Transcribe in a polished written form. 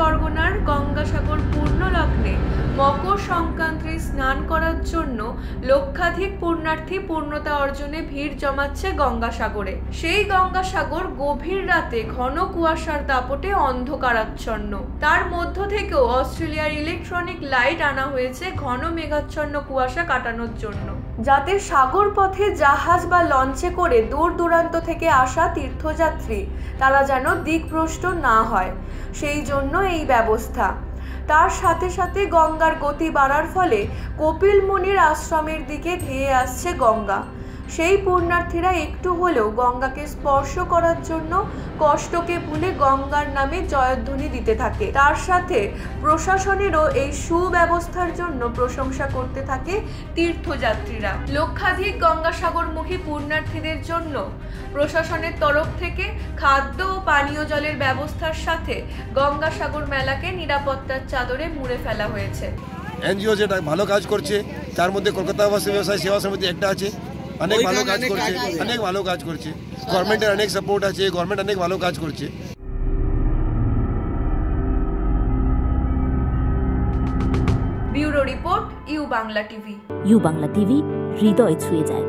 পরগনার গঙ্গাসাগর পূর্ণলগ্নে মকর সংক্রান্তির স্নান করার জন্য লক্ষাধিক পুণ্যার্থী পূর্ণতা অর্জনে ভিড় জমাচ্ছে গঙ্গাসাগরে। সেই গঙ্গাসাগর গভীর রাতে ঘন কুয়াশার দাপটে অন্ধকারাচ্ছন্ন। তার মধ্য থেকেও অস্ট্রেলিয়ার ইলেকট্রনিক লাইট আনা হয়েছে ঘন মেঘাচ্ছন্ন কুয়াশা কাটানোর জন্য, যাতে সাগর পথে জাহাজ বা লঞ্চে করে দূর দূরান্ত থেকে আসা তীর্থযাত্রী তারা যেন দিকভ্রষ্ট না হয়, সেই জন্য এই ব্যবস্থা। তার সাথে সাথে গঙ্গার গতি বাড়ার ফলে কপিল মুনির আশ্রমের দিকে ধেয়ে আসছে গঙ্গা। সেই পুণ্যার্থীরা একটু হলেও গঙ্গাকে স্পর্শ করার জন্য কষ্টকে ভুলে গঙ্গার নামে জয়ধ্বনি দিতে থাকে। তার সাথে প্রশাসনেরও এই সুব্যবস্থার জন্য প্রশংসা করতে থাকে তীর্থযাত্রীরা। লক্ষাধিক গঙ্গাসাগরমুখী পুণ্যার্থীদের জন্য প্রশাসনের তরফ থেকে খাদ্য ও পানীয় জলের ব্যবস্থার সাথে গঙ্গাসাগর মেলাকে নিরাপত্তার চাদরে মুড়ে ফেলা হয়েছে। এনজিও যেটা ভালো কাজ করছে, তার মধ্যে কলকাতা আবাসী ব্যবসায় সেবা সমিতি একটা আছে, অনেক ভালো কাজ করছে, গভর্নমেন্টের অনেক সাপোর্ট আছে, গভর্নমেন্ট অনেক ভালো কাজ করছে। Bureau report, U Bangla TV. U Bangla TV, হৃদয় ছুঁয়ে যায়।